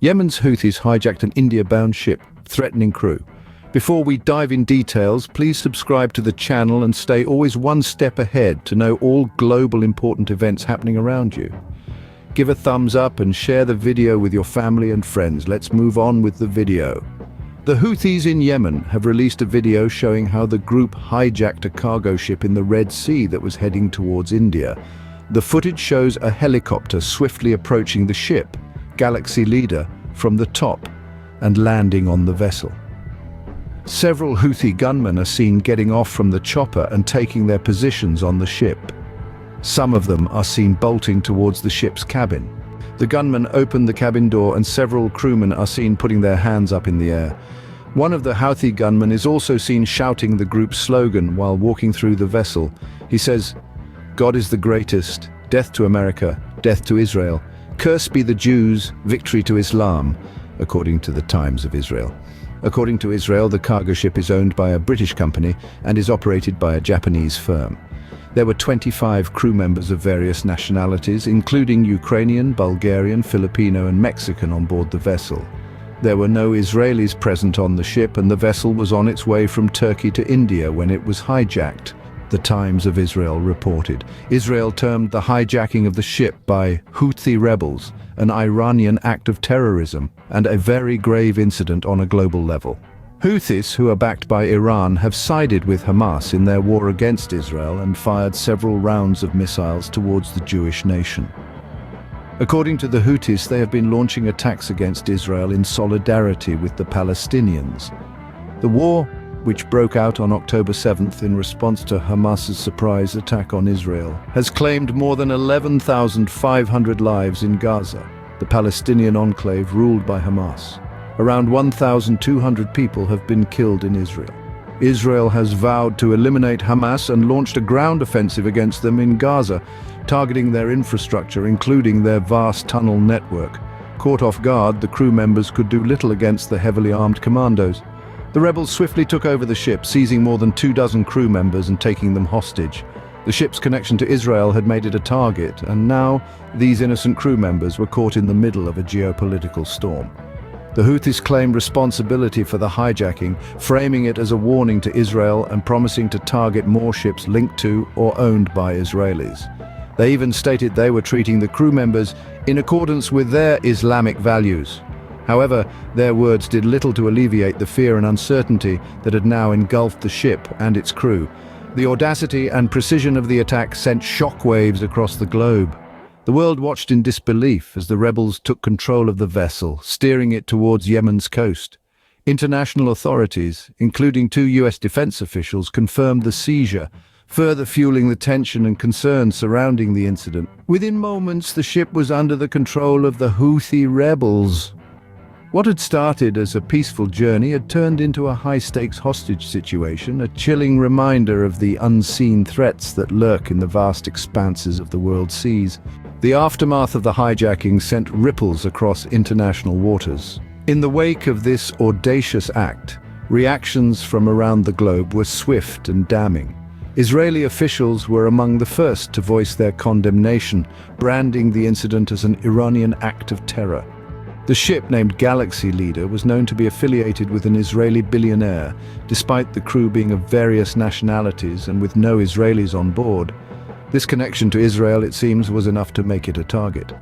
Yemen's Houthis hijacked an India-bound ship, threatening crew. Before we dive in details, please subscribe to the channel and stay always one step ahead to know all global important events happening around you. Give a thumbs up and share the video with your family and friends. Let's move on with the video. The Houthis in Yemen have released a video showing how the group hijacked a cargo ship in the Red Sea that was heading towards India. The footage shows a helicopter swiftly approaching the ship, Galaxy Leader, from the top and landing on the vessel. Several Houthi gunmen are seen getting off from the chopper and taking their positions on the ship. Some of them are seen bolting towards the ship's cabin. The gunmen open the cabin door and several crewmen are seen putting their hands up in the air. One of the Houthi gunmen is also seen shouting the group's slogan while walking through the vessel. He says, "God is the greatest, death to America, death to Israel. Curse be the Jews, victory to Islam," according to the Times of Israel. According to Israel, the cargo ship is owned by a British company and is operated by a Japanese firm. There were 25 crew members of various nationalities, including Ukrainian, Bulgarian, Filipino and Mexican on board the vessel. There were no Israelis present on the ship and the vessel was on its way from Turkey to India when it was hijacked, the Times of Israel reported. Israel termed the hijacking of the ship by Houthi rebels an Iranian act of terrorism and a very grave incident on a global level. Houthis, who are backed by Iran, have sided with Hamas in their war against Israel and fired several rounds of missiles towards the Jewish nation. According to the Houthis, they have been launching attacks against Israel in solidarity with the Palestinians. The war, which broke out on October 7th in response to Hamas's surprise attack on Israel, has claimed more than 11,500 lives in Gaza, the Palestinian enclave ruled by Hamas. Around 1,200 people have been killed in Israel. Israel has vowed to eliminate Hamas and launched a ground offensive against them in Gaza, targeting their infrastructure, including their vast tunnel network. Caught off guard, the crew members could do little against the heavily armed commandos. The rebels swiftly took over the ship, seizing more than 24 crew members and taking them hostage. The ship's connection to Israel had made it a target, and now these innocent crew members were caught in the middle of a geopolitical storm. The Houthis claimed responsibility for the hijacking, framing it as a warning to Israel and promising to target more ships linked to or owned by Israelis. They even stated they were treating the crew members in accordance with their Islamic values. However, their words did little to alleviate the fear and uncertainty that had now engulfed the ship and its crew. The audacity and precision of the attack sent shockwaves across the globe. The world watched in disbelief as the rebels took control of the vessel, steering it towards Yemen's coast. International authorities, including 2 US defense officials, confirmed the seizure, further fueling the tension and concern surrounding the incident. Within moments, the ship was under the control of the Houthi rebels. What had started as a peaceful journey had turned into a high-stakes hostage situation, a chilling reminder of the unseen threats that lurk in the vast expanses of the world seas. The aftermath of the hijacking sent ripples across international waters. In the wake of this audacious act, reactions from around the globe were swift and damning. Israeli officials were among the first to voice their condemnation, branding the incident as an Iranian act of terror. The ship, named Galaxy Leader, was known to be affiliated with an Israeli billionaire, despite the crew being of various nationalities and with no Israelis on board. This connection to Israel, it seems, was enough to make it a target.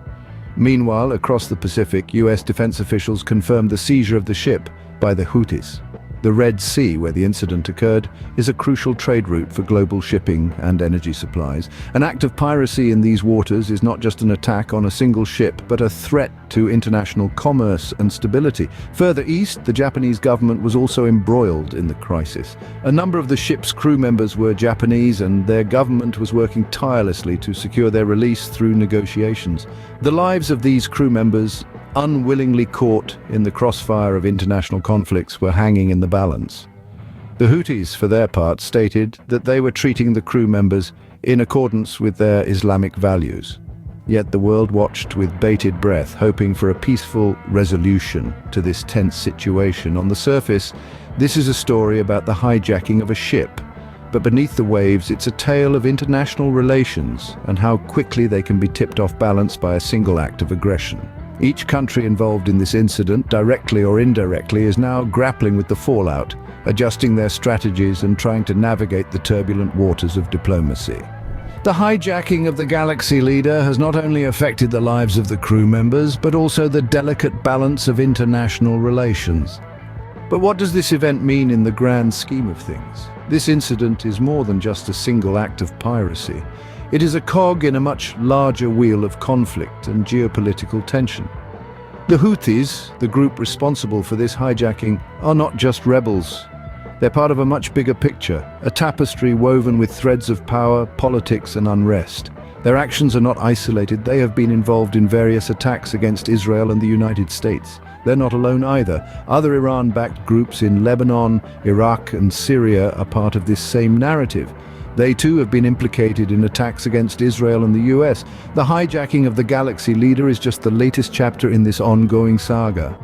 Meanwhile, across the Pacific, US defense officials confirmed the seizure of the ship by the Houthis. The Red Sea, where the incident occurred, is a crucial trade route for global shipping and energy supplies. An act of piracy in these waters is not just an attack on a single ship, but a threat to international commerce and stability. Further east, the Japanese government was also embroiled in the crisis. A number of the ship's crew members were Japanese, and their government was working tirelessly to secure their release through negotiations. The lives of these crew members, unwillingly caught in the crossfire of international conflicts, were hanging in the balance. The Houthis, for their part, stated that they were treating the crew members in accordance with their Islamic values. Yet the world watched with bated breath, hoping for a peaceful resolution to this tense situation. On the surface, this is a story about the hijacking of a ship, but beneath the waves, it's a tale of international relations and how quickly they can be tipped off balance by a single act of aggression. Each country involved in this incident, directly or indirectly, is now grappling with the fallout, adjusting their strategies and trying to navigate the turbulent waters of diplomacy. The hijacking of the Galaxy Leader has not only affected the lives of the crew members, but also the delicate balance of international relations. But what does this event mean in the grand scheme of things? This incident is more than just a single act of piracy. It is a cog in a much larger wheel of conflict and geopolitical tension. The Houthis, the group responsible for this hijacking, are not just rebels. They're part of a much bigger picture, a tapestry woven with threads of power, politics, and unrest. Their actions are not isolated. They have been involved in various attacks against Israel and the United States. They're not alone either. Other Iran-backed groups in Lebanon, Iraq, and Syria are part of this same narrative. They too have been implicated in attacks against Israel and the US. The hijacking of the Galaxy Leader is just the latest chapter in this ongoing saga.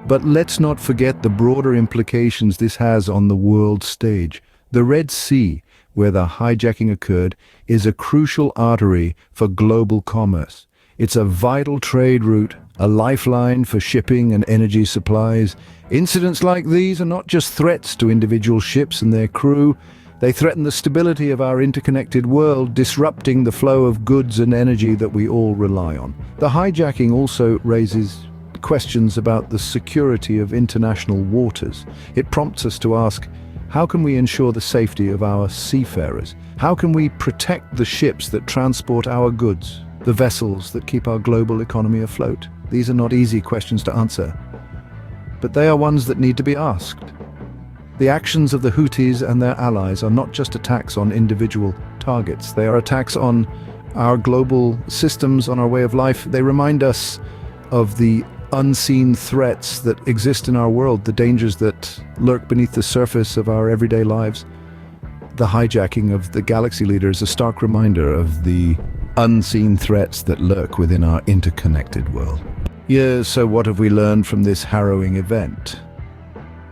But let's not forget the broader implications this has on the world stage. The Red Sea, where the hijacking occurred, is a crucial artery for global commerce. It's a vital trade route, a lifeline for shipping and energy supplies. Incidents like these are not just threats to individual ships and their crew. They threaten the stability of our interconnected world, disrupting the flow of goods and energy that we all rely on. The hijacking also raises questions about the security of international waters. It prompts us to ask, how can we ensure the safety of our seafarers? How can we protect the ships that transport our goods, the vessels that keep our global economy afloat? These are not easy questions to answer, but they are ones that need to be asked. The actions of the Houthis and their allies are not just attacks on individual targets. They are attacks on our global systems, on our way of life. They remind us of the unseen threats that exist in our world, the dangers that lurk beneath the surface of our everyday lives. The hijacking of the Galaxy Leader is a stark reminder of the unseen threats that lurk within our interconnected world. So what have we learned from this harrowing event?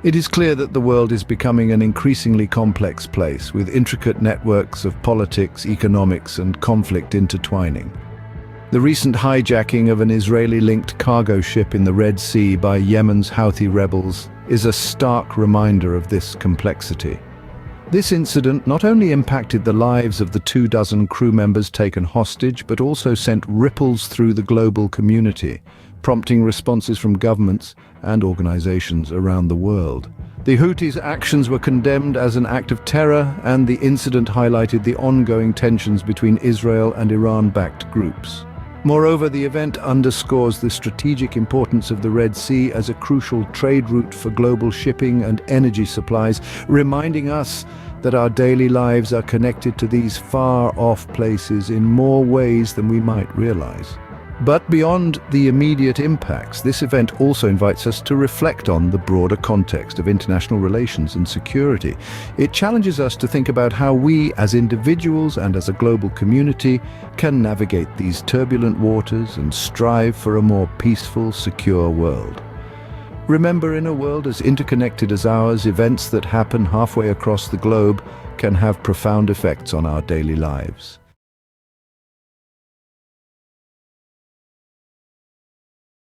It is clear that the world is becoming an increasingly complex place, with intricate networks of politics, economics, and conflict intertwining. The recent hijacking of an Israeli-linked cargo ship in the Red Sea by Yemen's Houthi rebels is a stark reminder of this complexity. This incident not only impacted the lives of the 24 crew members taken hostage, but also sent ripples through the global community, prompting responses from governments and organizations around the world. The Houthis' actions were condemned as an act of terror, and the incident highlighted the ongoing tensions between Israel and Iran-backed groups. Moreover, the event underscores the strategic importance of the Red Sea as a crucial trade route for global shipping and energy supplies, reminding us that our daily lives are connected to these far-off places in more ways than we might realize. But beyond the immediate impacts, this event also invites us to reflect on the broader context of international relations and security. It challenges us to think about how we, as individuals and as a global community, can navigate these turbulent waters and strive for a more peaceful, secure world. Remember, in a world as interconnected as ours, events that happen halfway across the globe can have profound effects on our daily lives.